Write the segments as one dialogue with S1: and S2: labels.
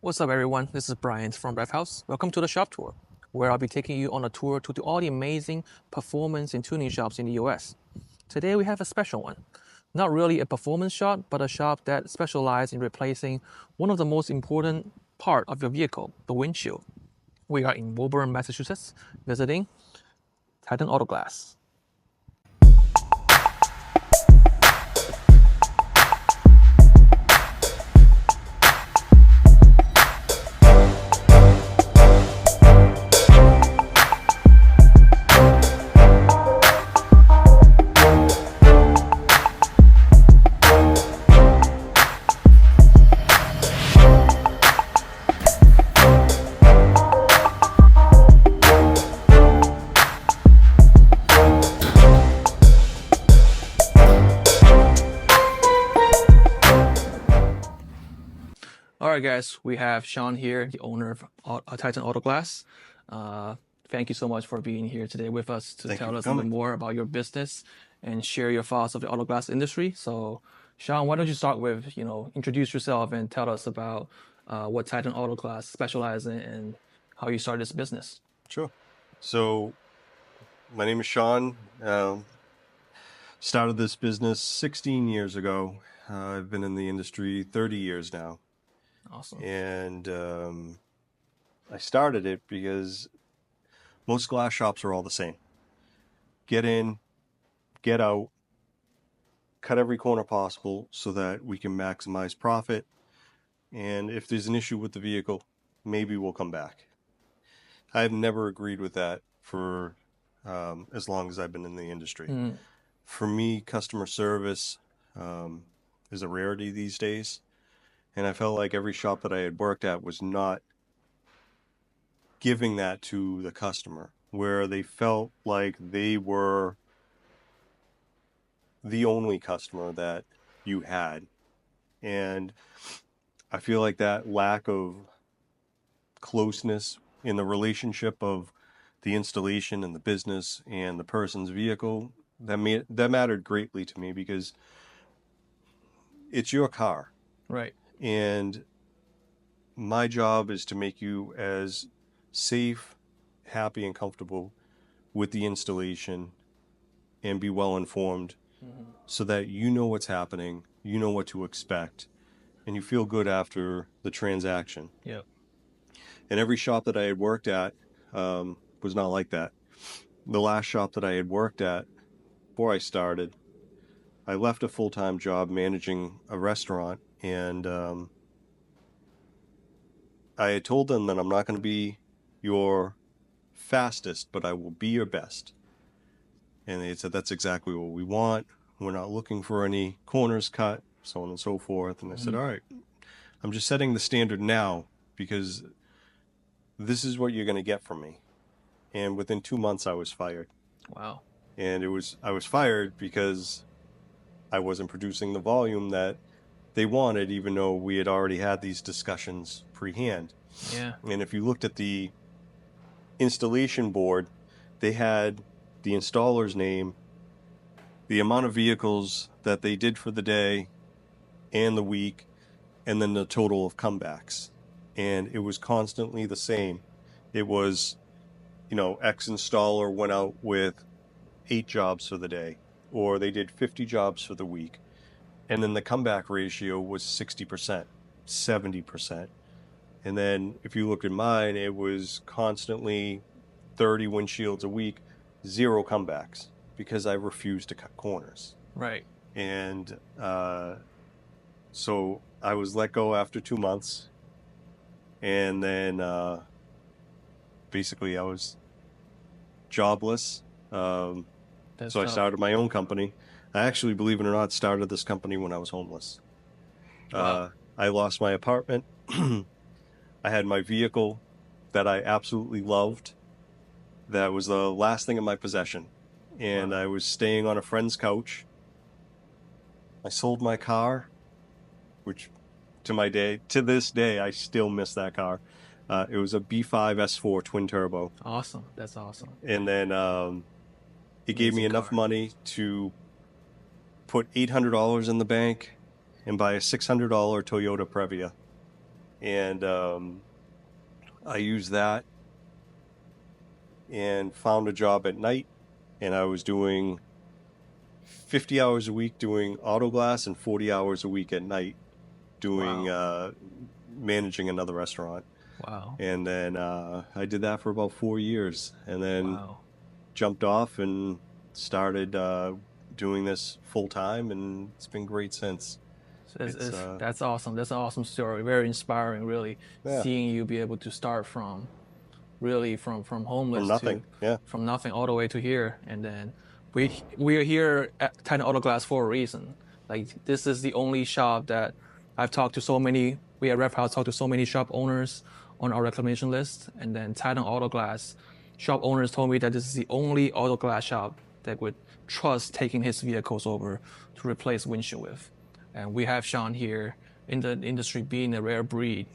S1: What's up, everyone? This is Brian from Revhaus. Welcome to the shop tour, where I'll be taking you on a tour to all the amazing performance and tuning shops in the US. Today we have a special one. Not really a performance shop, but a shop that specializes in replacing one of the most important part of your vehicle, the windshield. We are in Woburn, Massachusetts, visiting Titan Auto Glass. All right, guys, we have Shaun here, the owner of Titan Auto Glass. Thank you so much for being here today with us to
S2: Thank you
S1: tell
S2: for
S1: us a little bit
S2: coming.
S1: more about your business and share your thoughts of the auto glass industry. So, Shaun, why don't you start with, introduce yourself and tell us about what Titan Auto Glass specializes in and how you started this business.
S2: Sure. So, my name is Shaun. Started this business 16 years ago. I've been in the industry 30 years now.
S1: Awesome.
S2: And I started it because most glass shops are all the same. Get in, get out, cut every corner possible so that we can maximize profit. And if there's an issue with the vehicle, maybe we'll come back. I've never agreed with that for as long as I've been in the industry.
S1: Mm,
S2: For me, customer service is a rarity these days. And I felt like every shop that I had worked at was not giving that to the customer, where they felt like they were the only customer that you had. And I feel like that lack of closeness in the relationship of the installation and the business and the person's vehicle, that mattered greatly to me because it's your car.
S1: right.
S2: And my job is to make you as safe, happy, and comfortable with the installation and be well informed so that you know what's happening, you know what to expect, and you feel good after the transaction.
S1: Yep.
S2: And every shop that I had worked at was not like that. The last shop that I had worked at before I started, I left a full-time job managing a restaurant, and I had told them that I'm not going to be your fastest, but I will be your best. And they had said, that's exactly what we want. We're not looking for any corners cut, so on and so forth. And I said, all right, I'm just setting the standard now because this is what you're going to get from me. And within 2 months, I was fired.
S1: Wow.
S2: And I was fired because I wasn't producing the volume that they wanted, even though we had already had these discussions pre-hand.
S1: Yeah.
S2: And if you looked at the installation board, they had the installer's name, the amount of vehicles that they did for the day and the week, and then the total of comebacks. And it was constantly the same. It was, X installer went out with 8 jobs for the day, or they did 50 jobs for the week. And then the comeback ratio was 60%, 70%. And then if you look at mine, it was constantly 30 windshields a week, 0 comebacks, because I refused to cut corners.
S1: Right.
S2: And so I was let go after 2 months. And then basically I was jobless. So I started my own company. I actually, believe it or not, started this company when I was homeless.
S1: Wow.
S2: I lost my apartment. I had my vehicle that I absolutely loved. That was the last thing in my possession. And
S1: Wow.
S2: I was staying on a friend's couch. I sold my car, which to this day, I still miss that car. It was a B5 S4 twin turbo.
S1: Awesome. That's awesome.
S2: And then it gave me
S1: Amazing
S2: enough
S1: car.
S2: money to put $800 in the bank and buy a $600 Toyota Previa. And I used that and found a job at night, and I was doing 50 hours a week doing auto glass and 40 hours a week at night doing managing another restaurant.
S1: Wow.
S2: And then I did that for about 4 years, and then
S1: Wow.
S2: jumped off and started doing this full time, and it's been great since.
S1: That's awesome. That's an awesome story. Very inspiring, really,
S2: Yeah,
S1: seeing you be able to start from really from
S2: from
S1: homeless
S2: nothing.
S1: to
S2: Yeah,
S1: from nothing all the way to here. And then we are here at Titan Auto Glass for a reason. Like this is the only shop that I've talked to so many. We at Revhaus talked to so many shop owners on our reclamation list, and then Titan Auto Glass shop owners told me that this is the only auto glass shop that would trust taking his vehicles over to replace windshield with. And we have Shaun here in the industry being a rare breed,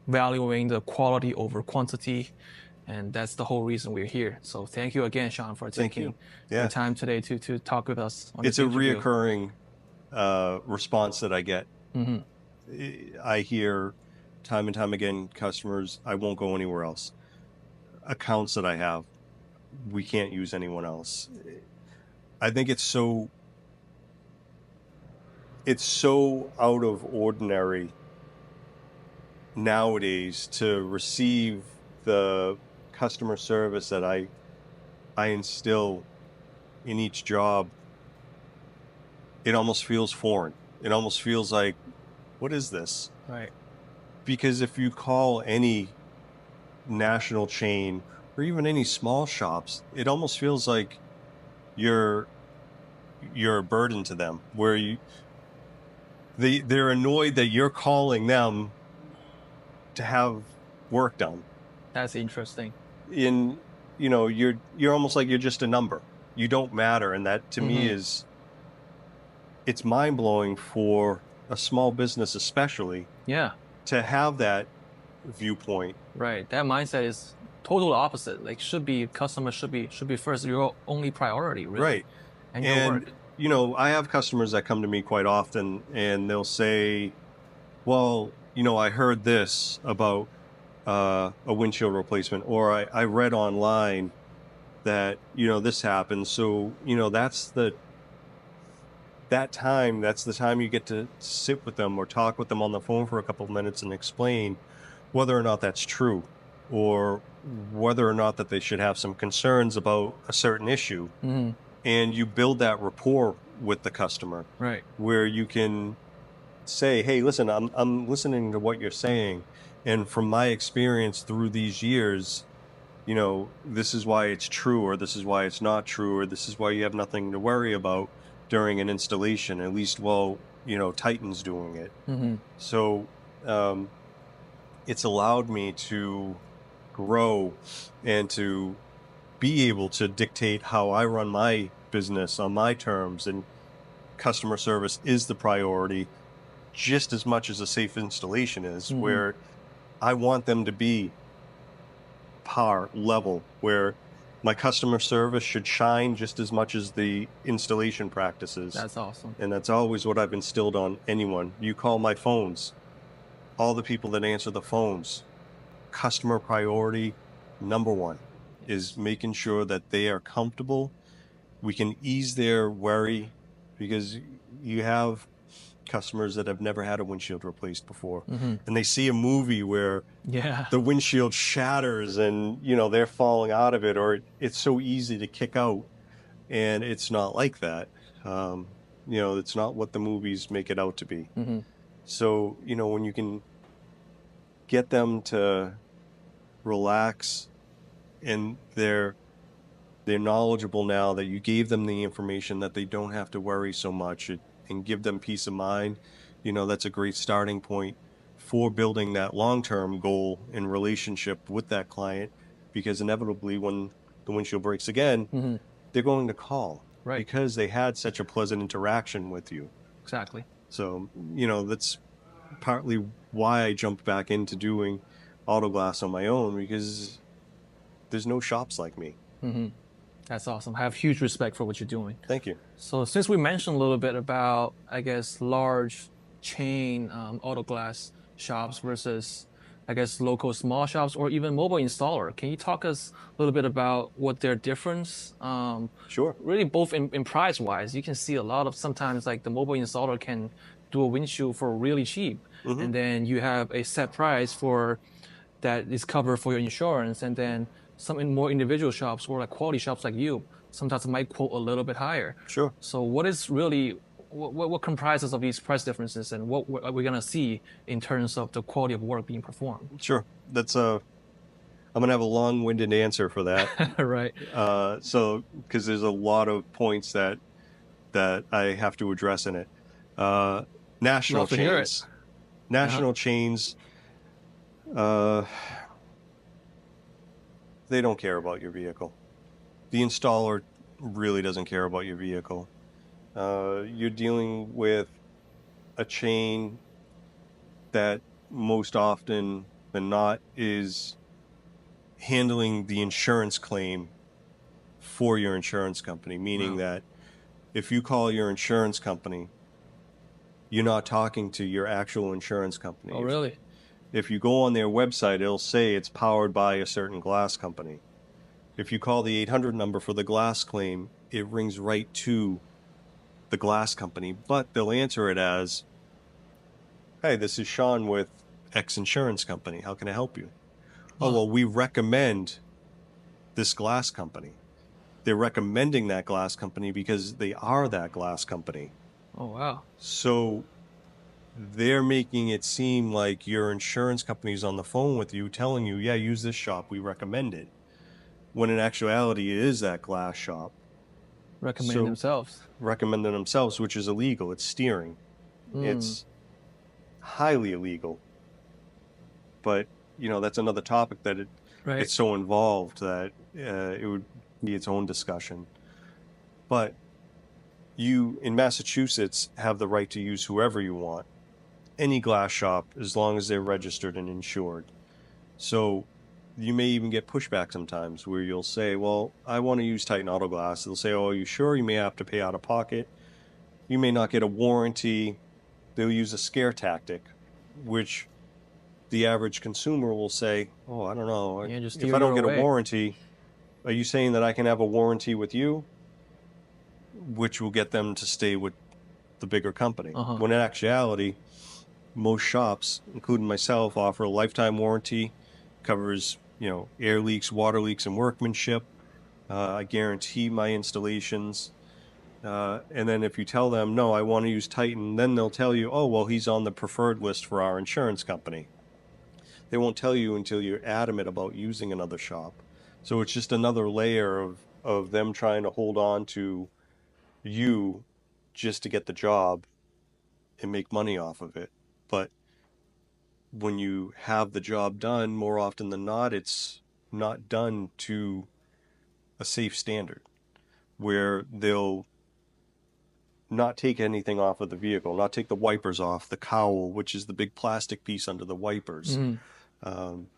S1: valuing the quality over quantity. And that's the whole reason we're here. So thank you again, Shaun, for
S2: thank
S1: taking
S2: you.
S1: your
S2: Yeah,
S1: time today to talk with us on
S2: it's
S1: this
S2: a
S1: interview.
S2: reoccurring response that I get.
S1: Mm-hmm.
S2: I hear time and time again, customers, I won't go anywhere else. Accounts that I have, we can't use anyone else. I think it's so out of ordinary nowadays to receive the customer service that I instill in each job. It almost feels foreign. It almost feels like, what is this?
S1: Right.
S2: Because if you call any national chain or even any small shops, it almost feels like you're a burden to them, where they're annoyed that you're calling them to have work done.
S1: That's interesting.
S2: You're almost like you're just a number. You don't matter, and that to me it's mind-blowing for a small business especially
S1: Yeah.
S2: to have that viewpoint.
S1: Right. That mindset is total opposite. Like customer should be first, your only priority, really.
S2: Right.
S1: And your work.
S2: I have customers that come to me quite often, and they'll say, well, I heard this about a windshield replacement, or I read online that, this happened. So, that's the time you get to sit with them or talk with them on the phone for a couple of minutes and explain whether or not that's true, or whether or not that they should have some concerns about a certain issue.
S1: Mm-hmm.
S2: And you build that rapport with the customer,
S1: Right.
S2: where you can say, hey, listen, I'm listening to what you're saying, and from my experience through these years, this is why it's true, or this is why it's not true, or this is why you have nothing to worry about during an installation, at least while Titan's doing it.
S1: Mm-hmm.
S2: So it's allowed me to grow and to be able to dictate how I run my business on my terms, and customer service is the priority just as much as a safe installation is, where I want them to be par level, where my customer service should shine just as much as the installation practices.
S1: That's awesome.
S2: And that's always what I've instilled on anyone. You call my phones, all the people that answer the phones, customer priority number one is making sure that they are comfortable. We can ease their worry, because you have customers that have never had a windshield replaced before, and they see a movie where the windshield shatters and they're falling out of it, or it's so easy to kick out, and it's not like that. It's not what the movies make it out to be. So when you can get them to relax, and they're knowledgeable now that you gave them the information, that they don't have to worry so much, and give them peace of mind, that's a great starting point for building that long-term goal and relationship with that client, because inevitably when the windshield breaks again, they're going to call,
S1: right,
S2: because they had such a pleasant interaction with you.
S1: Exactly.
S2: So, that's partly why I jumped back into doing auto glass on my own, because there's no shops like me.
S1: That's awesome. I have huge respect for what you're doing.
S2: Thank you.
S1: So since we mentioned a little bit about, I guess, large chain auto glass shops versus I guess, local small shops or even mobile installer. Can you talk us a little bit about what their difference?
S2: Sure.
S1: Really, both in price wise, you can see a lot of sometimes like the mobile installer can do a windshield for really cheap,
S2: Hmm.
S1: and then you have a set price for that is covered for your insurance, and then some more individual shops or like quality shops like you sometimes might quote a little bit higher.
S2: Sure.
S1: So what is really what comprises of these price differences, and what are we gonna see in terms of the quality of work being performed?
S2: Sure. That's I'm gonna have a long-winded answer for that.
S1: Right.
S2: So because there's a lot of points that I have to address in it. Uh, national
S1: Love to hear it.
S2: chains.
S1: Uh-huh.
S2: National chains. Uh, they don't care about your vehicle. The installer really doesn't care about your vehicle. You're dealing with a chain that most often than not is handling the insurance claim for your insurance company, meaning
S1: Wow.
S2: that if you call your insurance company, you're not talking to your actual insurance company.
S1: Oh, really?
S2: If you go on their website, it'll say it's powered by a certain glass company. If you call the 800 number for the glass claim, it rings right to the glass company, but they'll answer it as, "Hey, this is Shaun with X Insurance Company. How can I help you?" "Oh,
S1: Huh.
S2: well, we recommend this glass company." They're recommending that glass company because they are that glass company.
S1: Oh, wow.
S2: So they're making it seem like your insurance company's on the phone with you telling you, yeah, use this shop, we recommend it. When in actuality, it is that glass shop.
S1: Recommending
S2: So
S1: themselves.
S2: recommending themselves, which is illegal. It's steering.
S1: Mm,
S2: It's highly illegal. But, that's another topic that
S1: right.
S2: it's so involved that it would be its own discussion. But you, in Massachusetts, have the right to use whoever you want. Any glass shop, as long as they're registered and insured. So you may even get pushback sometimes where you'll say, well, I want to use Titan Auto Glass. They'll say, oh, are you sure? You may have to pay out of pocket. You may not get a warranty. They'll use a scare tactic, which the average consumer will say, oh, I don't know.
S1: Yeah, just
S2: If
S1: steer
S2: I
S1: you
S2: don't get a
S1: away.
S2: warranty, are you saying that I can have a warranty with you? Which will get them to stay with the bigger company.
S1: Uh-huh.
S2: When in actuality, most shops, including myself, offer a lifetime warranty, covers, air leaks, water leaks, and workmanship. I guarantee my installations. And then if you tell them, no, I want to use Titan, then they'll tell you, oh, well, he's on the preferred list for our insurance company. They won't tell you until you're adamant about using another shop. So it's just another layer of them trying to hold on to you just to get the job and make money off of it. But when you have the job done, more often than not, it's not done to a safe standard where they'll not take anything off of the vehicle, not take the wipers off, the cowl, which is the big plastic piece under the wipers.
S1: Mm,
S2: Um,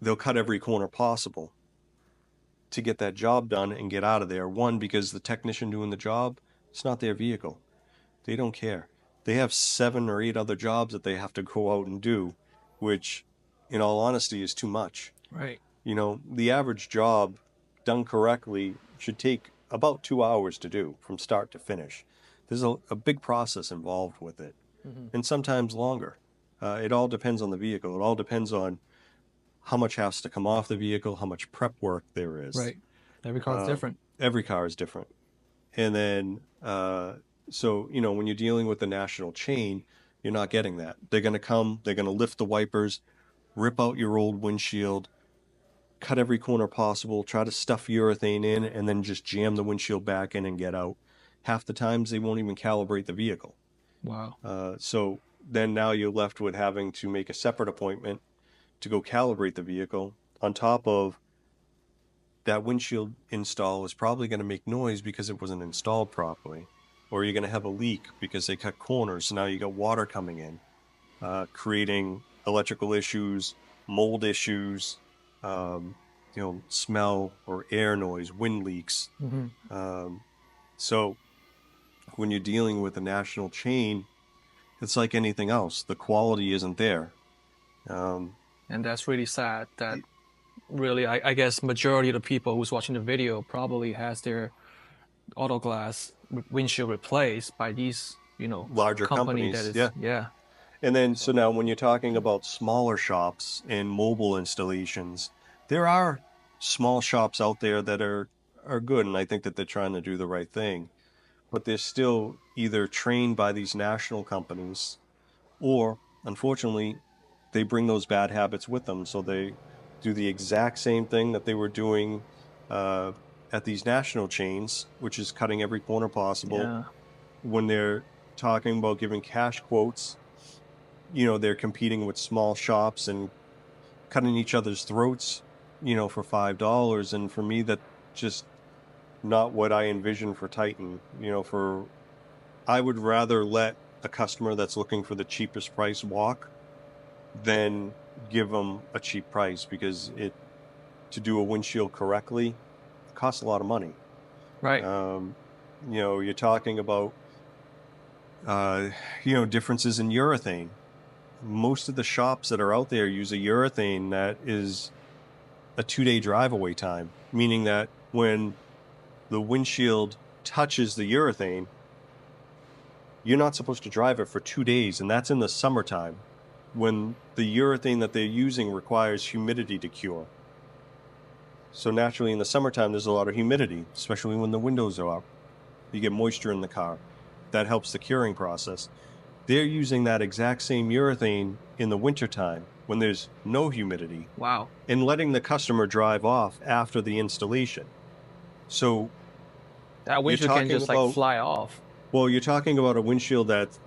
S2: they'll cut every corner possible to get that job done and get out of there. One, because the technician doing the job, it's not their vehicle. They don't care. They have 7 or 8 other jobs that they have to go out and do, which, in all honesty, is too much.
S1: right.
S2: The average job done correctly should take about 2 hours to do from start to finish. There's a big process involved with it,
S1: Hmm.
S2: and sometimes longer. It all depends on the vehicle. It all depends on how much has to come off the vehicle, how much prep work there is.
S1: Right. Every car is different.
S2: Every car is different. And then, so, when you're dealing with the national chain, you're not getting that. They're going to come, they're going to lift the wipers, rip out your old windshield, cut every corner possible, try to stuff urethane in, and then just jam the windshield back in and get out. Half the times they won't even calibrate the vehicle.
S1: Wow.
S2: So then now you're left with having to make a separate appointment to go calibrate the vehicle. On top of that, windshield install is probably going to make noise because it wasn't installed properly. Or you're going to have a leak because they cut corners. So now you got water coming in, creating electrical issues, mold issues, smell or air noise, wind leaks.
S1: Hmm.
S2: So when you're dealing with a national chain, it's like anything else. The quality isn't there.
S1: And that's really sad that really, I guess majority of the people who's watching the video probably has their auto glass windshield replaced by these,
S2: Larger
S1: company that
S2: companies,
S1: is,
S2: yeah.
S1: yeah.
S2: And then, so now when you're talking about smaller shops and mobile installations, there are small shops out there that are good, and I think that they're trying to do the right thing. But they're still either trained by these national companies, or unfortunately, they bring those bad habits with them. So they do the exact same thing that they were doing uh, at these national chains, which is cutting every corner possible.
S1: Yeah.
S2: When they're talking about giving cash quotes, they're competing with small shops and cutting each other's throats, for $5. And for me, that just not what I envision for Titan. I would rather let a customer that's looking for the cheapest price walk than give them a cheap price, because to do a windshield correctly costs a lot of money.
S1: Right.
S2: You're talking about differences in urethane. Most of the shops that are out there use a urethane that is a 2-day drive away time, meaning that when the windshield touches the urethane, you're not supposed to drive it for 2 days, and that's in the summertime, when the urethane that they're using requires humidity to cure. So naturally in the summertime, there's a lot of humidity, especially when the windows are up. You get moisture in the car. That helps the curing process. They're using that exact same urethane in the wintertime when there's no humidity.
S1: Wow.
S2: And letting the customer drive off after the installation. So
S1: That windshield can just like fly off.
S2: Well, you're talking about a windshield that's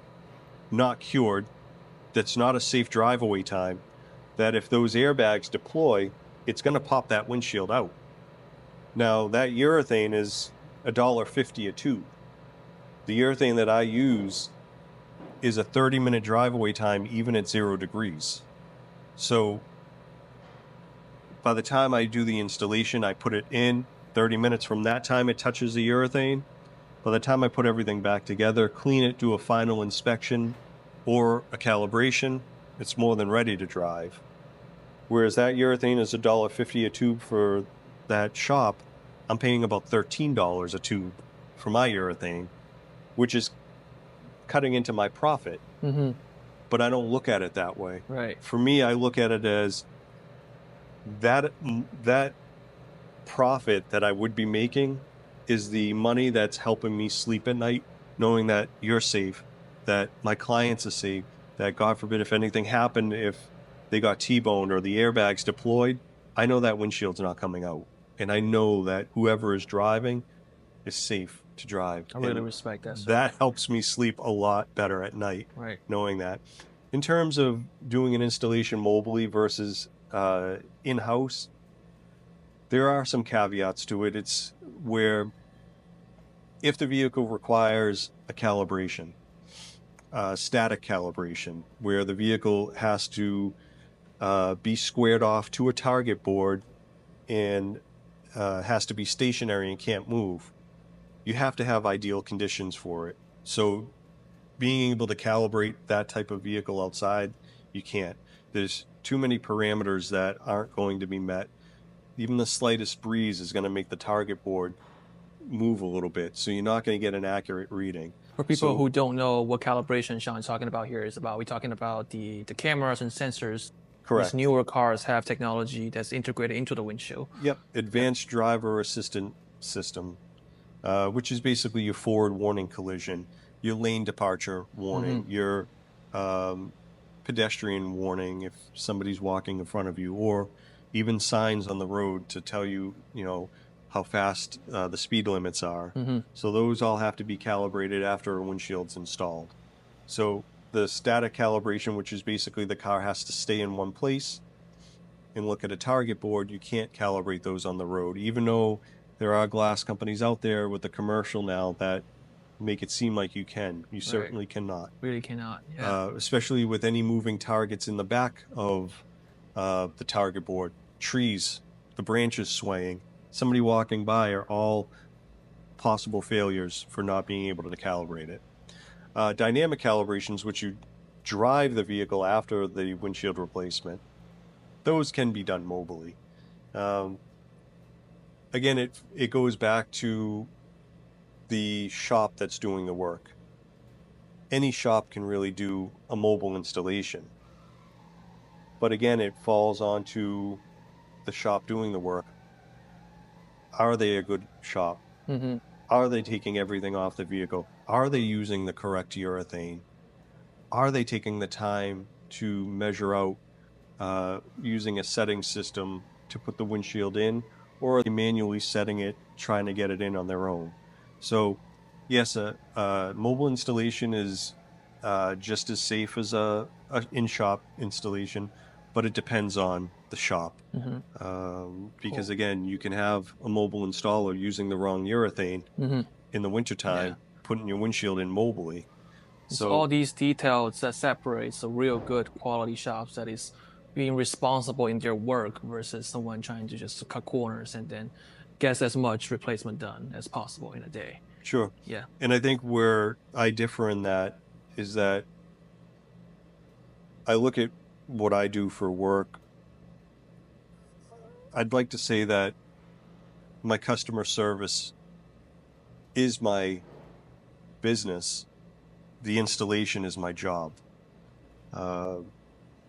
S2: not cured, that's not a safe drive away time, that if those airbags deploy, it's going to pop that windshield out. Now, that urethane is $1.50 a tube. The urethane that I use is a 30-minute drive away time, even at 0 degrees. So by the time I do the installation, I put it in 30 minutes from that time it touches the urethane. By the time I put everything back together, clean it, do a final inspection or a calibration, it's more than ready to drive. Whereas that urethane is $1.50 a tube for that shop, I'm paying about $13 a tube for my urethane, which is cutting into my profit.
S1: Mm-hmm.
S2: But I don't look at it that way.
S1: Right.
S2: For me, I look at it as that profit that I would be making is the money that's helping me sleep at night, knowing that you're safe, that my clients are safe, that God forbid if anything happened, if they got T-boned or the airbags deployed, I know that windshield's not coming out. And I know that whoever is driving is safe to drive.
S1: I really respect that, sir.
S2: That helps me sleep a lot better at night,
S1: right,
S2: knowing that. In terms of doing an installation mobily versus in-house, there are some caveats to it. It's where if the vehicle requires a calibration, static calibration, where the vehicle has to be squared off to a target board and has to be stationary and can't move, you have to have ideal conditions for it. So being able to calibrate that type of vehicle outside, you can't. There's too many parameters that aren't going to be met. Even the slightest breeze is going to make the target board move a little bit, so you're not going to get an accurate reading.
S1: For people who don't know what calibration Shaun is talking about here is about, we're talking about the cameras and sensors.
S2: Correct.
S1: These newer cars have technology that's integrated into the windshield.
S2: Yep, advanced driver assistant system, which is basically your forward warning collision, your lane departure warning, your pedestrian warning if somebody's walking in front of you, or even signs on the road to tell you, how fast the speed limits are. So those all have to be calibrated after a windshield's installed. So the static calibration, which is basically the car has to stay in one place and look at a target board, you can't calibrate those on the road, even though there are glass companies out there with the commercial now that make it seem like you can. You certainly cannot.
S1: Really cannot, yeah.
S2: Especially with any moving targets in the back of the target board. Trees, the branches swaying, somebody walking by are all possible failures for not being able to calibrate it. Dynamic calibrations, which you drive the vehicle after the windshield replacement, those can be done mobily. Again, it goes back to the shop that's doing the work. Any shop can really do a mobile installation. But again, it falls onto the shop doing the work. Are they a good shop?
S1: Mm-hmm.
S2: Are they taking everything off the vehicle? Are they using the correct urethane? Are they taking the time to measure out using a setting system to put the windshield in, or are they manually setting it, trying to get it in on their own? So, yes, a mobile installation is just as safe as a in-shop installation, but it depends on the shop.
S1: Mm-hmm.
S2: Because
S1: Cool.
S2: again, you can have a mobile installer using the wrong urethane
S1: Mm-hmm.
S2: in the wintertime,
S1: Yeah.
S2: putting your windshield in mobily.
S1: It's all
S2: So,
S1: these details that separates a real good quality shops that is being responsible in their work versus someone trying to just cut corners and then get as much replacement done as possible in a day.
S2: sure.
S1: Yeah.
S2: And I think where I differ in that is that I look at what I do for work. I'd like to say that my customer service is my business. The installation is my job.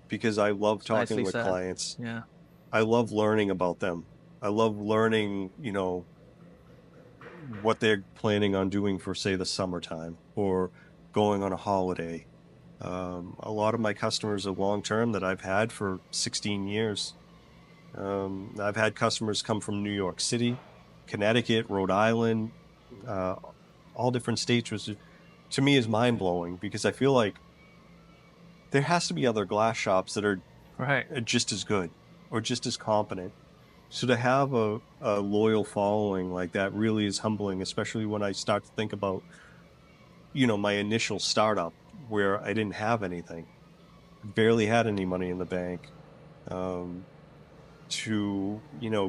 S2: Because I love
S1: It's
S2: talking
S1: nicely
S2: with
S1: said.
S2: clients.
S1: Yeah.
S2: I love learning about them. I love learning, what they're planning on doing for, say, the summertime or going on a holiday. A lot of my customers are long-term that I've had for 16 years. I've had customers come from New York City, Connecticut, Rhode Island, uh, all different states, which to me is mind-blowing because I feel like there has to be other glass shops that are
S1: Right.
S2: just as good or just as competent. So to have a loyal following like that really is humbling, especially when I start to think about, my initial startup where I didn't have anything, barely had any money in the bank, um, to,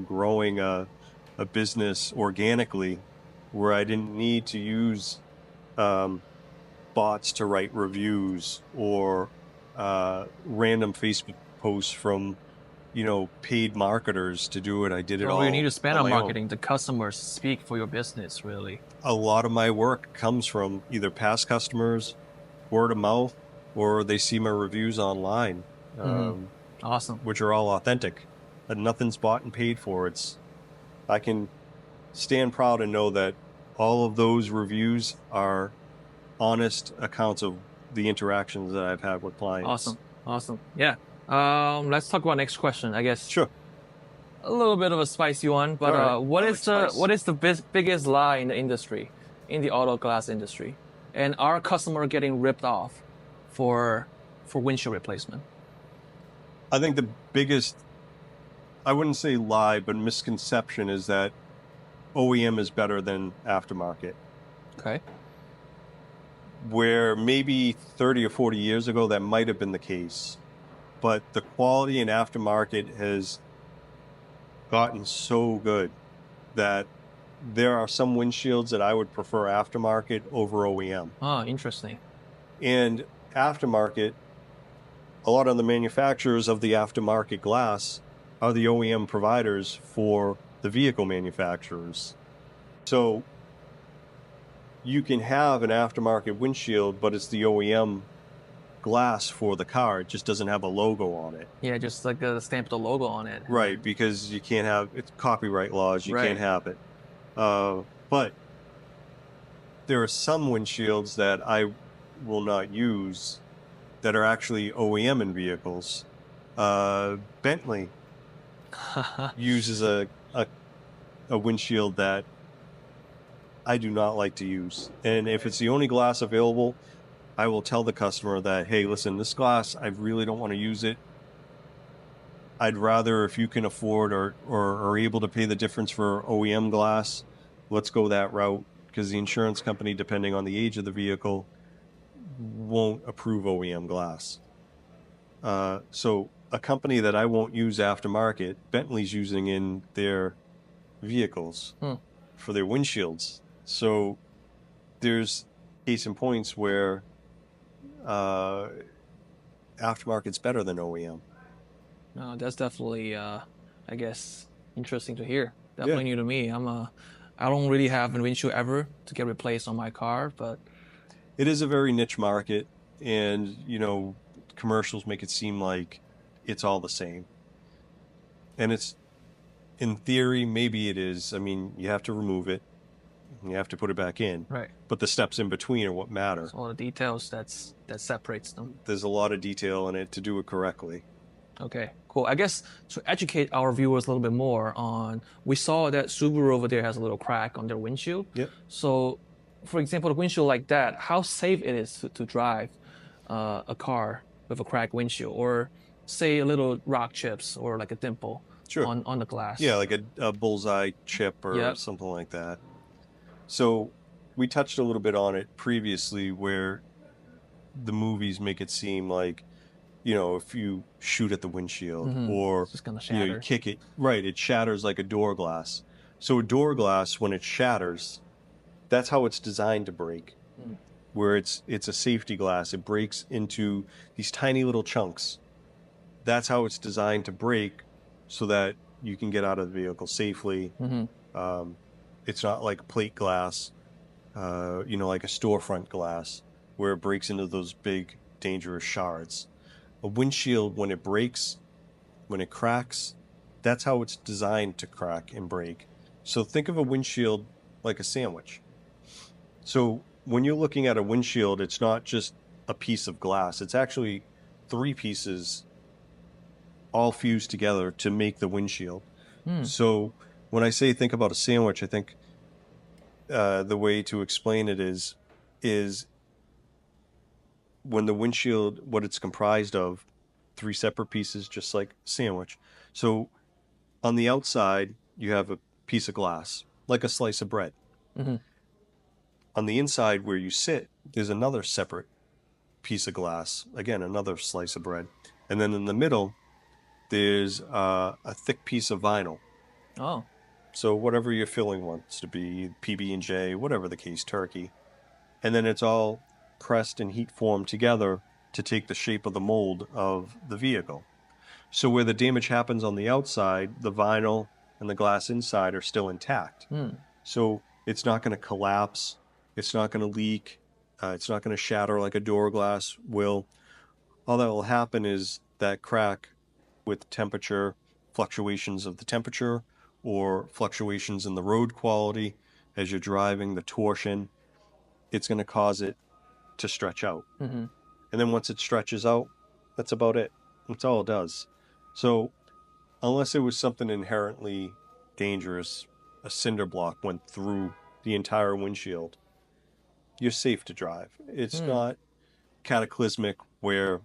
S2: growing a business organically where I didn't need to use um, bots to write reviews or random Facebook posts from, paid marketers to do it. I did it
S1: Oh, you need
S2: all
S1: to spend
S2: on
S1: on
S2: my own.
S1: marketing. The customers speak for your business, really.
S2: A lot of my work comes from either past customers, word of mouth, or they see my reviews online,
S1: Mm-hmm. Awesome.
S2: which are all authentic. And nothing's bought and paid for. I can stand proud and know that all of those reviews are honest accounts of the interactions that I've had with clients.
S1: Awesome. Awesome. Yeah. Let's talk about next question. I guess
S2: Sure.
S1: a little bit of a spicy one, but
S2: All right.
S1: what
S2: I
S1: is
S2: like
S1: the
S2: spice.
S1: biggest lie in the industry, in the auto glass industry, and are customer getting ripped off for windshield replacement?
S2: I think the biggest, I wouldn't say lie, but misconception is that OEM is better than aftermarket.
S1: Okay.
S2: Where maybe 30 or 40 years ago, that might have been the case. But the quality in aftermarket has gotten so good that there are some windshields that I would prefer aftermarket over OEM.
S1: Oh, interesting.
S2: And aftermarket, a lot of the manufacturers of the aftermarket glass are the OEM providers for the vehicle manufacturers. So you can have an aftermarket windshield, but it's the OEM glass for the car. It just doesn't have a logo on it.
S1: Yeah, just like stamp the logo on it. And
S2: Right,
S1: then,
S2: because you can't have, it's copyright laws, you can't
S1: right.
S2: have it. But there are some windshields that I will not use that are actually OEM in vehicles. Bentley uses a windshield that I do not like to use. And if it's the only glass available, I will tell the customer that, hey, listen, this glass, I really don't want to use it. I'd rather, if you can afford or are able to pay the difference for OEM glass, let's go that route, because the insurance company, depending on the age of the vehicle, won't approve OEM glass. So a company that I won't use aftermarket, Bentley's using in their vehicles
S1: Hmm.
S2: for their windshields. So there's case in points where aftermarket's better than OEM.
S1: That's definitely, I guess, interesting to hear.
S2: Yeah,
S1: Definitely new to me. I don't really have a windshield ever to get replaced on my car, but
S2: it is a very niche market, and commercials make it seem like it's all the same, and it's in theory maybe it is. I mean, you have to remove it, and you have to put it back in,
S1: right.
S2: but the steps in between are what matter.
S1: So all the details that separates them.
S2: There's a lot of detail in it to do it correctly.
S1: Okay, cool. I guess to educate our viewers a little bit more on, we saw that Subaru over there has a little crack on their windshield.
S2: Yep.
S1: So, for example, the windshield like that, how safe it is to drive a car with a cracked windshield, or say a little rock chips or like a dimple
S2: Sure.
S1: on the
S2: Yeah,
S1: glass.
S2: like a bullseye chip or
S1: Yep.
S2: something like that. So we touched a little bit on it previously where the movies make it seem like, if you shoot at the windshield or,
S1: It's just gonna
S2: you
S1: shatter.
S2: kick it, right, it shatters like a door glass. So a door glass, when it shatters, that's how it's designed to break,
S1: Mm.
S2: where it's a safety glass. It breaks into these tiny little chunks. That's how it's designed to break so that you can get out of the vehicle safely.
S1: Mm-hmm.
S2: Um, it's not like plate glass, like a storefront glass where it breaks into those big, dangerous shards. A windshield, when it breaks, when it cracks, that's how it's designed to crack and break. So think of a windshield like a sandwich. So when you're looking at a windshield, it's not just a piece of glass, it's actually three pieces all fused together to make the windshield.
S1: Mm.
S2: So when I say think about a sandwich, I think the way to explain it is when the windshield, what it's comprised of, three separate pieces, just like a sandwich. So on the outside, you have a piece of glass, like a slice of bread.
S1: Mm-hmm.
S2: On the inside, where you sit, there's another separate piece of glass, again, another slice of bread. And then in the middle, there's a thick piece of vinyl.
S1: Oh.
S2: So whatever your filling wants to be, PB&J, whatever the case, turkey. And then it's all pressed and heat formed together to take the shape of the mold of the vehicle. So where the damage happens on the outside, the vinyl and the glass inside are still intact.
S1: Mm.
S2: So it's not going to collapse. It's not going to leak. It's not going to shatter like a door glass will. All that will happen is that crack with temperature, fluctuations of the temperature, or fluctuations in the road quality as you're driving, the torsion, it's going to cause it to stretch out.
S1: Mm-hmm.
S2: And then once it stretches out, that's about it. That's all it does. So unless it was something inherently dangerous, a cinder block went through the entire windshield, you're safe to drive. It's
S1: Mm.
S2: not cataclysmic where,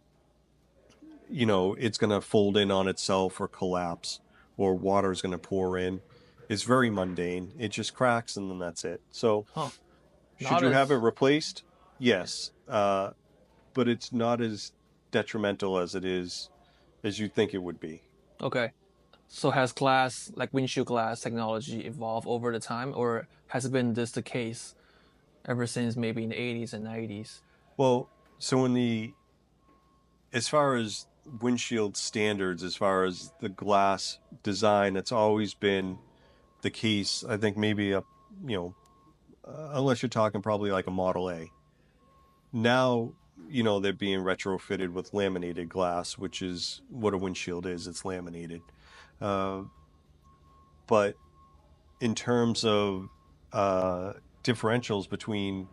S2: it's going to fold in on itself or collapse or water is going to pour in. It's very mundane. It just cracks and then that's it. So
S1: Huh.
S2: should
S1: Not
S2: you have it
S1: as
S2: replaced? Yes. But it's not as detrimental as you think it would be.
S1: okay. So has glass, like windshield glass technology, evolved over the time, or has it been this the case ever since maybe in the 80s and 90s?
S2: Well, so as far as windshield standards, as far as the glass design, it's always been the case. I think maybe unless you're talking probably like a Model A. Now, they're being retrofitted with laminated glass, which is what a windshield is. It's laminated. Uh, but in terms of differentials between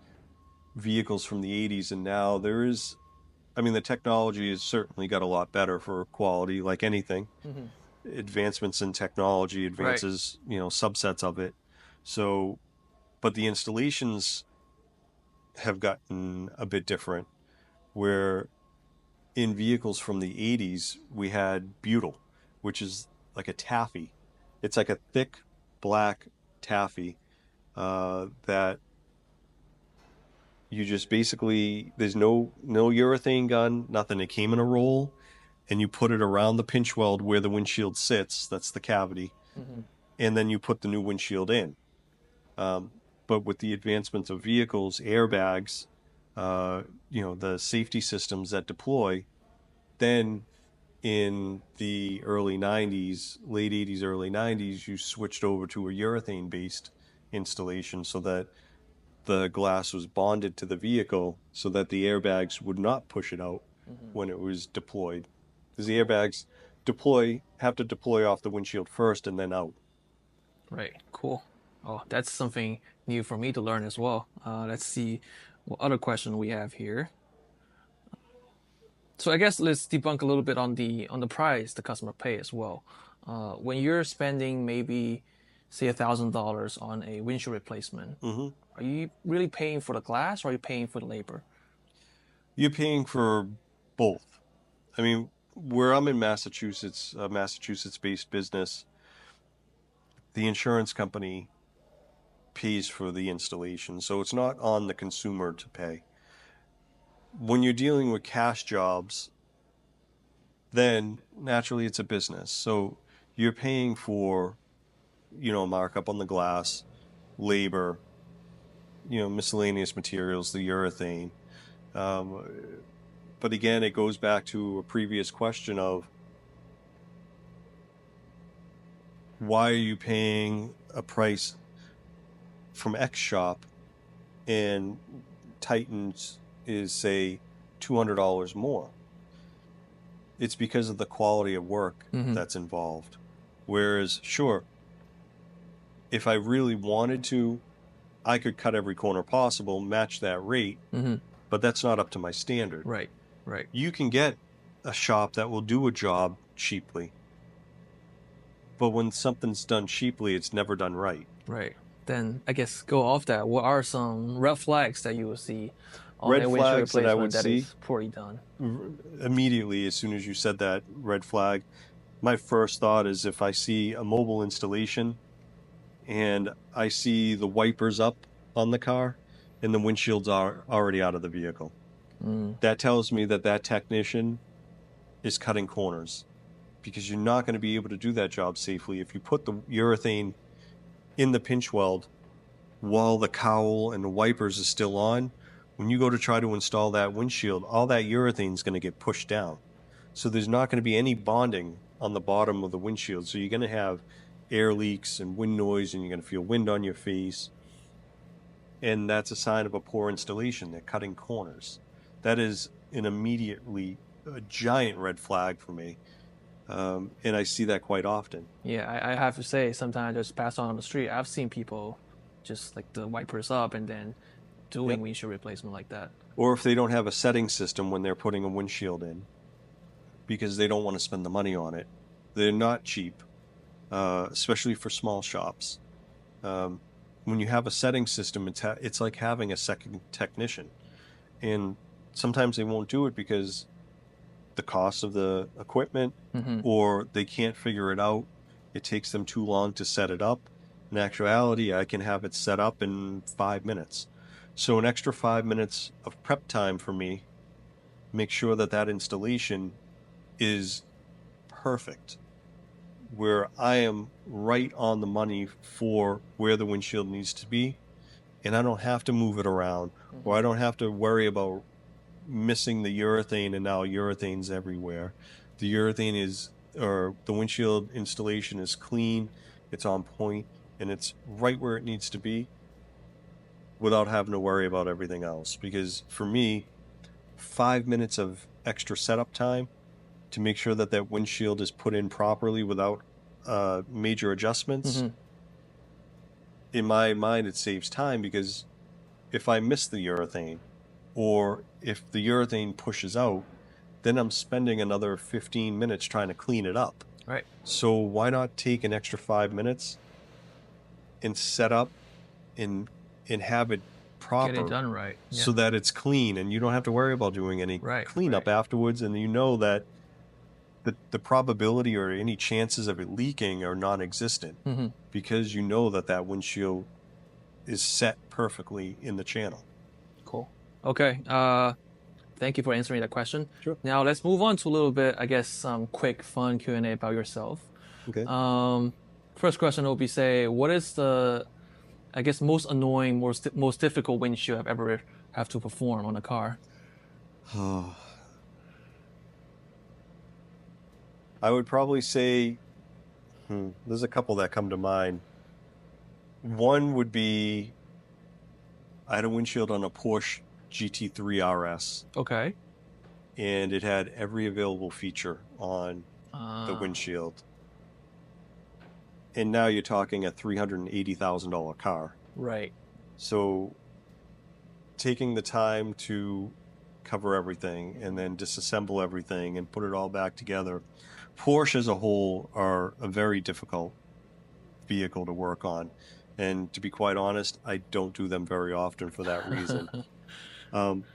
S2: vehicles from the 80s and now, the technology has certainly got a lot better for quality, like anything.
S1: Mm-hmm.
S2: Advancements in technology
S1: Right.
S2: advances, subsets of it. So, but the installations have gotten a bit different, where in vehicles from the 80s, we had butyl, which is like a taffy. It's like a thick black taffy that you just basically, there's no urethane gun, nothing. It came in a roll, and you put it around the pinch weld where the windshield sits. That's the cavity,
S1: Mm-hmm.
S2: and then you put the new windshield in. But with the advancements of vehicles, airbags, the safety systems that deploy, then in the early 90s, late 80s, early 90s, you switched over to a urethane-based installation so that the glass was bonded to the vehicle so that the airbags would not push it out when it was deployed. Because the airbags have to deploy off the windshield first and then out.
S1: Right. Cool. Oh, that's something new for me to learn as well. Let's see what other question we have here. So I guess let's debunk a little bit on the price the customer pay as well. When you're spending maybe say $1,000 on a windshield replacement, are you really paying for the glass or are you paying for the labor?
S2: You're paying for both. I mean, where I'm in Massachusetts, a Massachusetts-based business, the insurance company pays for the installation, so it's not on the consumer to pay. When you're dealing with cash jobs, then naturally it's a business. So you're paying for, markup on the glass, labor, miscellaneous materials, the urethane. But again, it goes back to a previous question of why are you paying a price from X shop and Titan's is, say, $200 more? It's because of the quality of work that's involved. Whereas, sure, if I really wanted to, I could cut every corner possible, match that rate, but that's not up to my standard.
S1: Right.
S2: You can get a shop that will do a job cheaply, but when something's done cheaply, it's never done right.
S1: Right. Then I guess go off that. What are some red flags that you will see on
S2: Red
S1: a windshield
S2: flags that I
S1: replacement
S2: would
S1: that
S2: see
S1: is poorly done?
S2: immediately, as soon as you said that red flag, my first thought is if I see a mobile installation and I see the wipers up on the car and the windshields are already out of the vehicle. That tells me that that technician is cutting corners, because you're not going to be able to do that job safely if you put the urethane in the pinch weld while the cowl and the wipers is still on. When you go to try to install that windshield, all that urethane is going to get pushed down. So there's not going to be any bonding on the bottom of the windshield. So you're going to have air leaks and wind noise, and you're going to feel wind on your face. And that's a sign of a poor installation. They're cutting corners. That is immediately a giant red flag for me. And I see that quite often.
S1: Yeah, I have to say, sometimes I just pass on the street. I've seen people just like the wipers up and then doing windshield replacement like that.
S2: Or if they don't have a setting system when they're putting a windshield in, because they don't want to spend the money on it. They're not cheap, especially for small shops. When you have a setting system, it's like having a second technician. And sometimes they won't do it because the cost of the equipment, or they can't figure it out. It takes them too long to set it up. In actuality, I can have it set up in 5 minutes. So an extra 5 minutes of prep time for me, make sure that that installation is perfect, where I am right on the money for where the windshield needs to be, and I don't have to move it around, or I don't have to worry about missing the urethane, and now urethane's everywhere. The the windshield installation is clean, it's on point, and it's right where it needs to be without having to worry about everything else. Because for me, 5 minutes of extra setup time to make sure that that windshield is put in properly without major adjustments, in my mind, it saves time, because if I miss the urethane, or if the urethane pushes out, then I'm spending another 15 minutes trying to clean it up.
S1: Right.
S2: So why not take an extra 5 minutes and set up and have it proper,
S1: Get it done right. Yeah.
S2: so that it's clean and you don't have to worry about doing any cleanup afterwards, and you know that the probability or any chances of it leaking are non-existent, because you know that that windshield is set perfectly in the channel.
S1: Cool. Okay. Thank you for answering that question.
S2: Sure.
S1: Now let's move on to a little bit, I guess, some quick, fun Q&A about yourself.
S2: Okay.
S1: First question will be, say, what is the, I guess, most annoying, most difficult windshield I've ever have to perform on a car?
S2: I would probably say, there's a couple that come to mind. One would be, I had a windshield on a Porsche GT3 RS,
S1: Okay.
S2: and it had every available feature on the
S1: Ah,
S2: windshield. And now you're talking a $380,000 car.
S1: right.
S2: So taking the time to cover everything and then disassemble everything and put it all back together. Porsche as a whole are a very difficult vehicle to work on. And to be quite honest, I don't do them very often for that reason.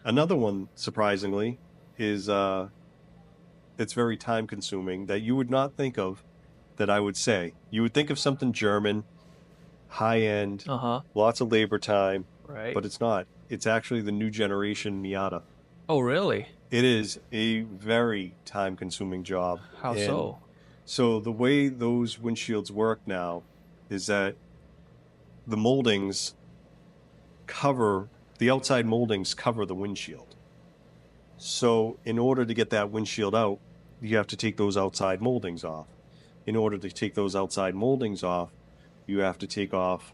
S2: Another one, surprisingly, is it's very time consuming that you would not think of, that I would say. You would think of something German, high end,
S1: Uh-huh.
S2: lots of labor time,
S1: Right.
S2: but it's not. It's actually the new generation Miata.
S1: Oh, really?
S2: It is a very time consuming job.
S1: How
S2: And
S1: so?
S2: so the way those windshields work now is that the moldings cover, the outside moldings cover the windshield. So in order to get that windshield out, you have to take those outside moldings off. In order to take those outside moldings off, you have to take off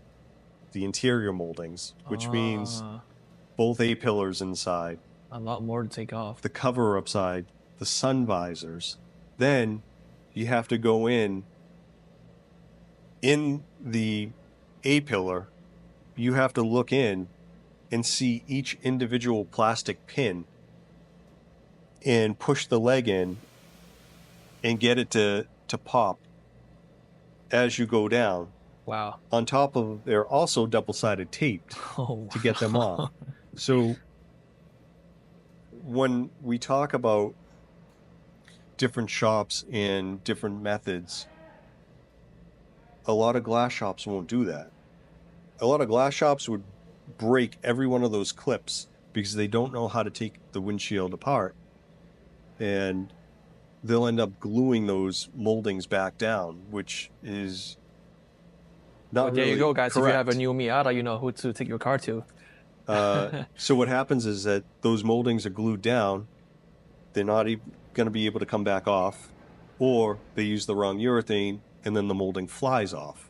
S2: the interior moldings, which means
S1: Ah,
S2: both A-pillars inside,
S1: a lot more to take off.
S2: the cover upside, the sun visors. Then you have to go in the A-pillar, you have to look in and see each individual plastic pin and push the leg in and get it to pop as you go down.
S1: Wow.
S2: On top of, they're also double-sided taped
S1: Oh,
S2: to get them off. So when we talk about different shops and different methods, a lot of glass shops won't do that. A lot of glass shops would break every one of those clips because they don't know how to take the windshield apart, and they'll end up gluing those moldings back down, which is not
S1: But there
S2: really
S1: you go, guys.
S2: correct.
S1: If you have a new Miata, you know who to take your car to.
S2: So what happens is that those moldings are glued down. They're not even going to be able to come back off, or they use the wrong urethane and then the molding flies off.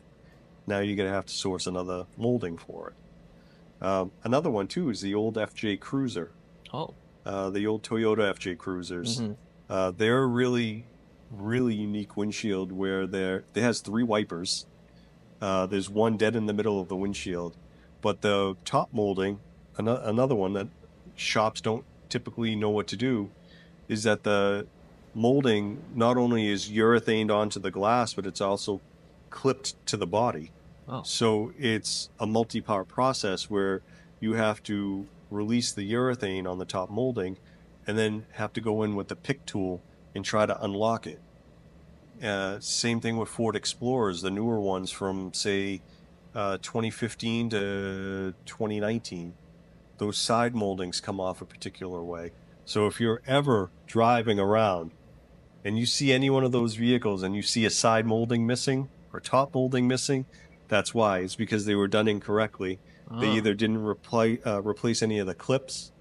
S2: Now you're going to have to source another molding for it. Another one too is the old FJ Cruiser.
S1: Oh.
S2: The old Toyota FJ Cruisers.
S1: Mm-hmm.
S2: They're a really, really unique windshield where it has 3 wipers. There's one dead in the middle of the windshield, but the top molding, another one that shops don't typically know what to do, is that the molding not only is urethaned onto the glass, but it's also clipped to the body.
S1: Oh.
S2: So it's a multi-part process where you have to release the urethane on the top molding and then have to go in with the pick tool and try to unlock it. Same thing with Ford Explorers, the newer ones from, say, 2015 to 2019. Those side moldings come off a particular way. So if you're ever driving around and you see any one of those vehicles and you see a side molding missing or top molding missing, that's why. It's because they were done incorrectly. They either didn't replace any of the clips,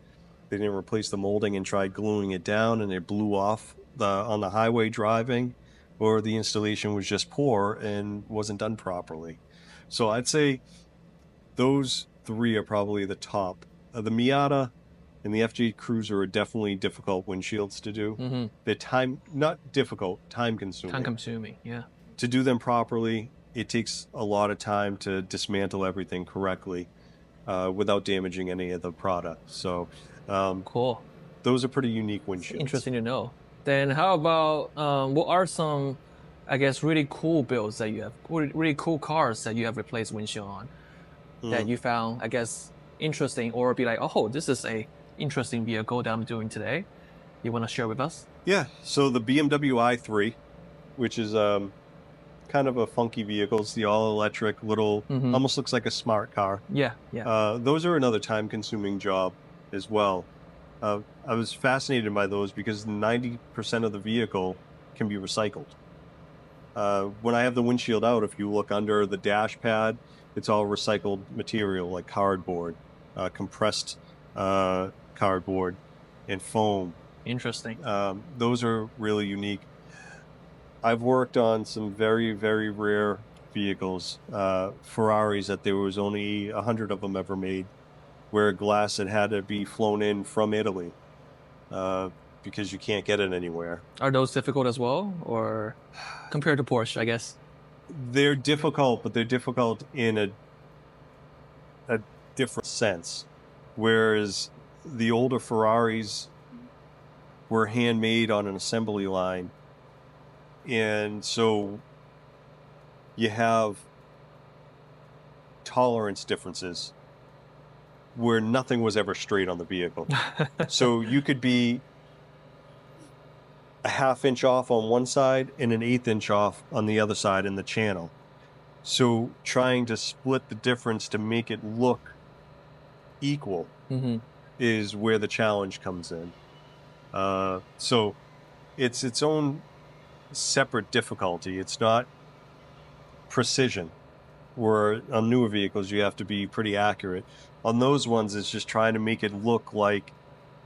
S2: they didn't replace the molding and tried gluing it down and it blew off on the highway driving, or the installation was just poor and wasn't done properly. So I'd say those 3 are probably the top. The Miata and the FJ Cruiser are definitely difficult windshields to do.
S1: Mm-hmm.
S2: They're not difficult, time consuming.
S1: Time consuming, yeah.
S2: To do them properly, it takes a lot of time to dismantle everything correctly without damaging any of the product. So
S1: Cool.
S2: those are pretty unique windshields.
S1: Interesting to know. Then how about what are some, I guess, really cool builds that you have, really cool cars that you have replaced windshield on that you found, I guess, interesting, or be like, oh, this is a interesting vehicle that I'm doing today. You want to share with us?
S2: Yeah. So the BMW i3, which is kind of a funky vehicle. It's the all-electric little, almost looks like a smart car.
S1: Yeah, yeah.
S2: Those are another time-consuming job as well. I was fascinated by those because 90% of the vehicle can be recycled. When I have the windshield out, if you look under the dash pad, it's all recycled material like cardboard, compressed cardboard, and foam.
S1: Interesting.
S2: Those are really unique. I've worked on some very, very rare vehicles, Ferraris that there was only 100 of them ever made, where glass had to be flown in from Italy because you can't get it anywhere.
S1: Are those difficult as well, or compared to Porsche, I guess?
S2: They're difficult, but they're difficult in a different sense. Whereas the older Ferraris were handmade on an assembly line. And so you have tolerance differences where nothing was ever straight on the vehicle. So you could be a ½ inch off on one side and an 1/8 inch off on the other side in the channel. So trying to split the difference to make it look equal is where the challenge comes in. So it's its own separate difficulty. It's not precision, where on newer vehicles you have to be pretty accurate. On those ones, it's just trying to make it look like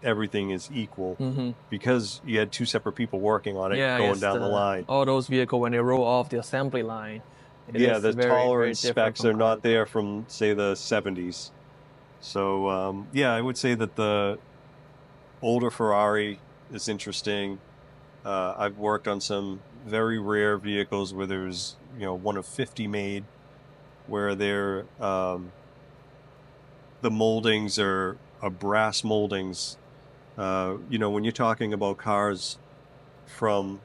S2: everything is equal because you had two separate people working on it going down the line.
S1: All those vehicles, when they roll off the assembly line,
S2: The tolerance specs are not there
S1: car.
S2: from, say, the 70s. So, I would say that the older Ferrari is interesting. I've worked on some very rare vehicles where there's, one of 50 made, where they're, the moldings are brass moldings. When you're talking about cars from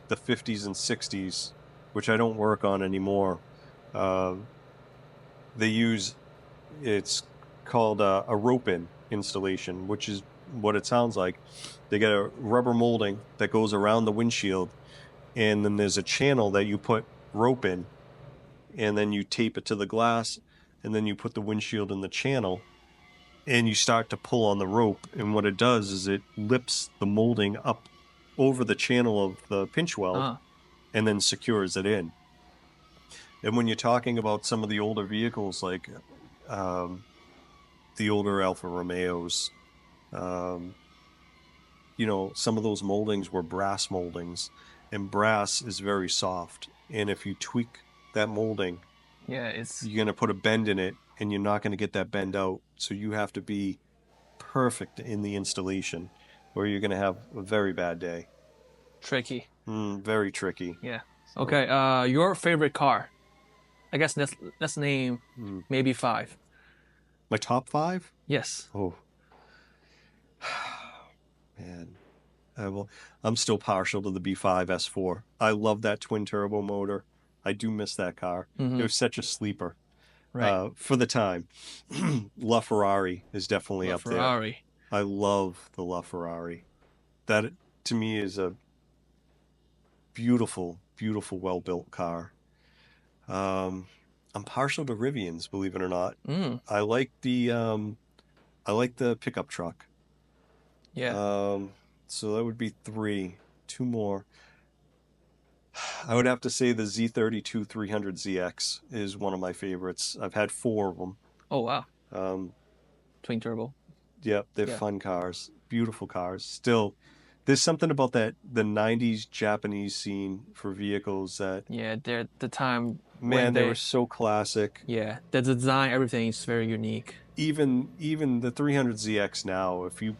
S2: the 50s and 60s, which I don't work on anymore, they use, it's called a rope-in installation, which is what it sounds like. They get a rubber molding that goes around the windshield, and then there's a channel that you put rope in, and then you tape it to the glass, and then you put the windshield in the channel, and you start to pull on the rope. And what it does is it lifts the molding up over the channel of the pinch weld and then secures it in. And when you're talking about some of the older vehicles, like the older Alfa Romeos, some of those moldings were brass moldings, and brass is very soft. And if you tweak that molding, you're going to put a bend in it, and you're not going to get that bend out. So you have to be perfect in the installation, or you're going to have a very bad day.
S1: Tricky.
S2: Very tricky.
S1: Yeah. So. Okay. Your favorite car? I guess let's name maybe 5.
S2: My top 5?
S1: Yes.
S2: Oh. Man. I'm still partial to the B5 S4. I love that twin turbo motor. I do miss that car. It was such a sleeper.
S1: Right.
S2: For the time. LaFerrari is definitely up there. I love the LaFerrari. That, to me, is a beautiful, beautiful, well-built car. I'm partial to Rivians, believe it or not. I like the pickup truck.
S1: Yeah.
S2: So that would be 3. 2 more. I would have to say the Z32 300ZX is one of my favorites. I've had 4 of them.
S1: Oh, wow. Twin turbo.
S2: Yep, they're fun cars. Beautiful cars. Still, there's something about the 90s Japanese scene for vehicles that...
S1: Yeah, they're the time...
S2: Man, they were so classic.
S1: Yeah, the design, everything is very unique.
S2: Even the 300ZX now, if you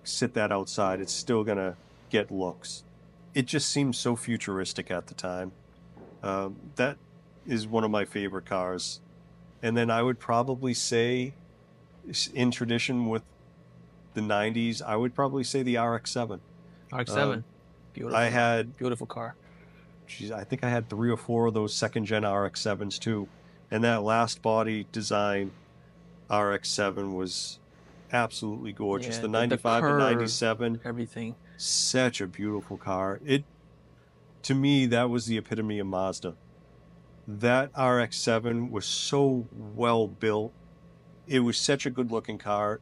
S2: sit that outside, it's still going to get looks. It just seems so futuristic at the time. That is one of my favorite cars. And then I would probably say, in tradition with the 90s, I would probably say the RX-7.
S1: RX-7. Beautiful.
S2: I had...
S1: Beautiful car.
S2: I think I had 3 or 4 of those second-gen RX-7s, too. And that last body design RX-7 was absolutely gorgeous.
S1: Yeah,
S2: the 95 and 97.
S1: Everything.
S2: Such a beautiful car. To me, that was the epitome of Mazda. That RX-7 was so well built. It was such a good-looking car.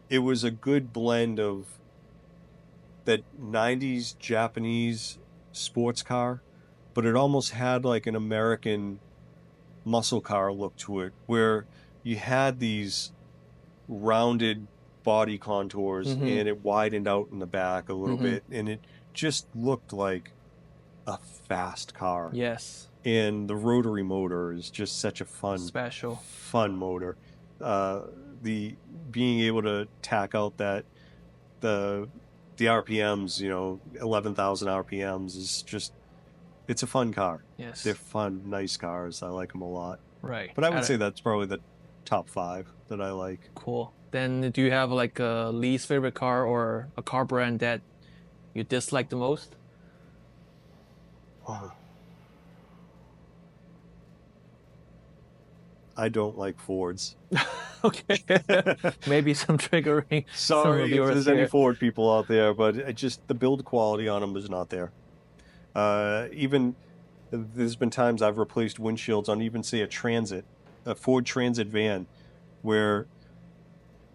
S2: It was a good blend of that 90s Japanese sports car, but it almost had like an American muscle car look to it, where you had these rounded body contours and it widened out in the back a little bit, and it just looked like a fast car.
S1: Yes.
S2: And the rotary motor is just such a fun motor. The being able to tack out that the RPMs, 11,000 RPMs is just, it's a fun car.
S1: Yes.
S2: They're fun, nice cars. I like them a lot.
S1: Right.
S2: But I would say that's probably the top 5 that I like.
S1: Cool. Then do you have like a least favorite car or a car brand that you dislike the most?
S2: I don't like Fords.
S1: Okay. Maybe some triggering.
S2: Sorry if there's any Ford people out there, but the build quality on them is not there. Even there's been times I've replaced windshields on even, say, a Ford Transit van, where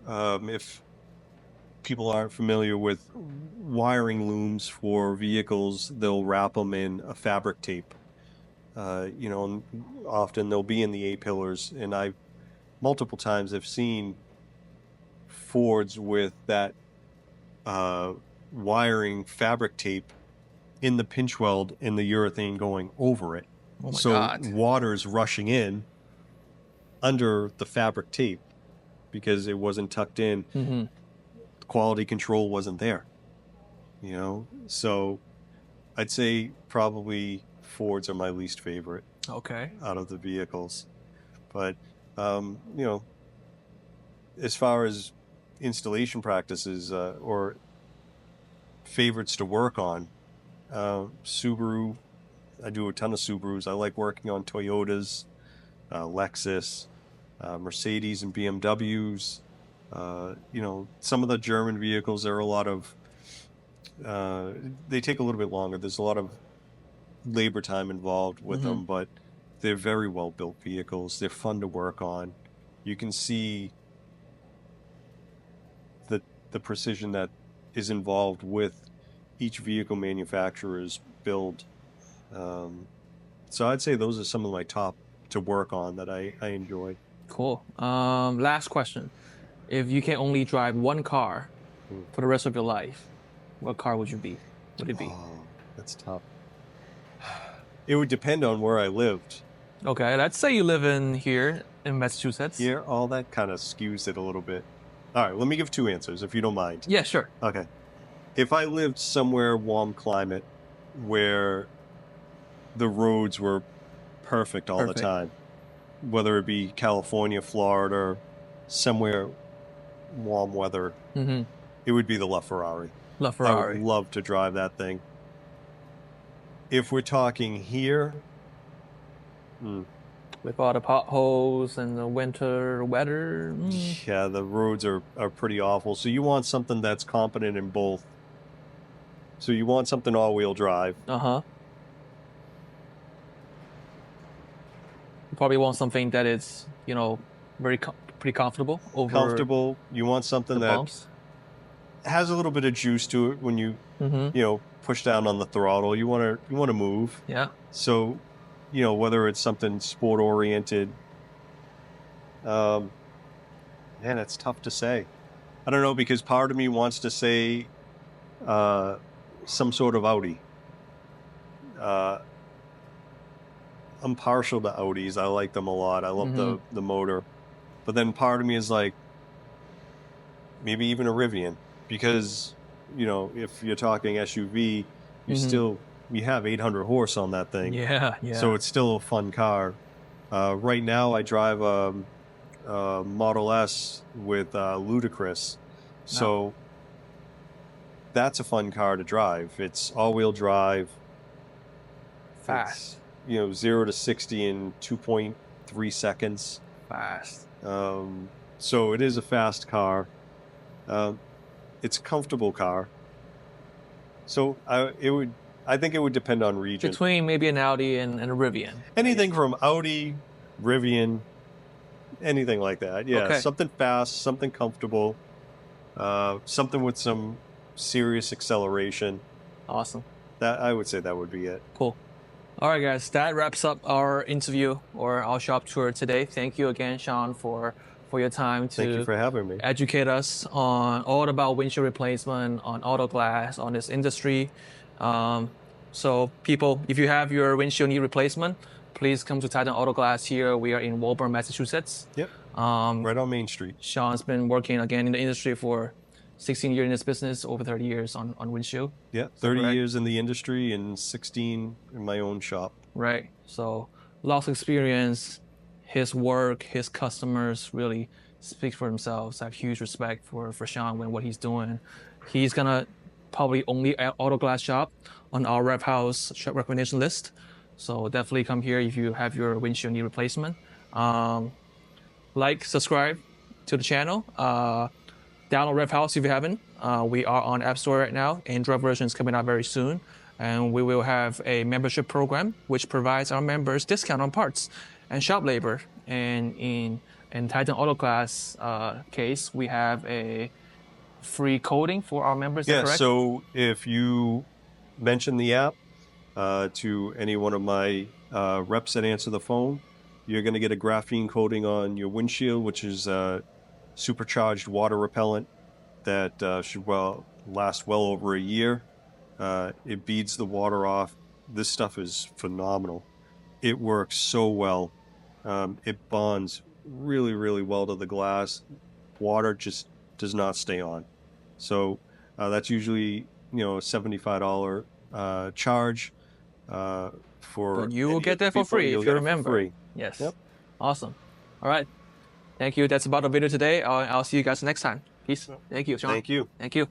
S2: if people aren't familiar with wiring looms for vehicles, they'll wrap them in a fabric tape. And often they'll be in the A-pillars, and I multiple times have seen Fords with that wiring fabric tape in the pinch weld and the urethane going over it.
S1: Oh my God.
S2: Water's rushing in under the fabric tape because it wasn't tucked in.
S1: Mm-hmm.
S2: Quality control wasn't there. So I'd say probably Fords are my least favorite.
S1: Okay.
S2: Out of the vehicles. But, as far as installation practices or favorites to work on, Subaru, I do a ton of Subarus. I like working on Toyotas, Lexus, Mercedes and BMWs. Some of the German vehicles, there are a lot of, they take a little bit longer. There's a lot of labor time involved with them, but they're very well built vehicles. They're fun to work on. You can see the precision that is involved with each vehicle manufacturer's build. So I'd say those are some of my top to work on that I enjoy.
S1: Cool. Last question. If you can only drive one car for the rest of your life, what car would it be?
S2: Oh, that's tough. It would depend on where I lived.
S1: Okay, let's say you live here in Massachusetts.
S2: Yeah, all that kind of skews it a little bit. All right, let me give 2 answers, if you don't mind.
S1: Yeah, sure.
S2: Okay. If I lived somewhere warm climate where the roads were perfect all the time, whether it be California, Florida, somewhere warm weather, it would be the LaFerrari. I would love to drive that thing. If we're talking here,
S1: with all the potholes and the winter weather.
S2: Yeah, the roads are pretty awful. So you want something that's competent in both. So you want something all-wheel drive.
S1: You probably want something that is, very pretty comfortable.
S2: Comfortable. You want something that
S1: bumps.
S2: Has a little bit of juice to it when you, push down on the throttle. You want to move.
S1: Yeah.
S2: So, whether it's something sport-oriented, man, it's tough to say. I don't know, because part of me wants to say some sort of Audi. I'm partial to Audis. I like them a lot. I love the motor. But then part of me is like, maybe even a Rivian, because, if you're talking SUV, you have 800 horse on that thing.
S1: Yeah.
S2: So it's still a fun car. Right now I drive a Model S with Ludacris. So that's a fun car to drive. It's all-wheel drive.
S1: Fast.
S2: It's, 0 to 60 in 2.3 seconds.
S1: Fast.
S2: So it is a fast car. It's a comfortable car. So I think it would depend on region.
S1: Between maybe an Audi and a Rivian.
S2: Anything from Audi, Rivian, anything like that. Yeah,
S1: Okay.
S2: Something fast, something comfortable, something with some serious acceleration.
S1: Awesome.
S2: That I would say that would be it.
S1: Cool. All right, guys, that wraps up our interview or our shop tour today. Thank you again, Shaun, for your time to
S2: Thank you for having me.
S1: educate us on all about windshield replacement, on auto glass, on this industry. So people, if you have your windshield need replacement, please come to Titan Auto Glass here. We are in Woburn, Massachusetts.
S2: Yep. Right on Main Street.
S1: Sean's been working again in the industry for 16 years in this business, over 30 years on windshield.
S2: Yeah, 30 years in the industry and 16 in my own shop.
S1: Right. So lots of experience. His work, his customers really speak for themselves. I have huge respect for Shaun and what he's doing. He's gonna probably only auto glass shop on our Revhaus shop recommendation list. So definitely come here if you have your windshield need replacement. Like, subscribe to the channel. Download Revhaus if you haven't. We are on App Store right now. Android version is coming out very soon. And we will have a membership program which provides our members discount on parts and shop labor. And in Titan Auto Glass case, we have a free coating for our members.
S2: Yeah,
S1: correct?
S2: So if you mention the app to any one of my reps that answer the phone, you're going to get a graphene coating on your windshield, which is supercharged water repellent that should last well over a year. It beads the water off. This stuff is phenomenal. It works so well. It bonds really, really well to the glass. Water just does not stay on. So that's usually a $75 charge for.
S1: But you will get that for free if you remember.
S2: Free.
S1: Yes.
S2: Yep.
S1: Awesome. All right. Thank you. That's about the video today. I'll see you guys next time. Peace. Thank you, Shaun.
S2: Thank you.
S1: Thank you.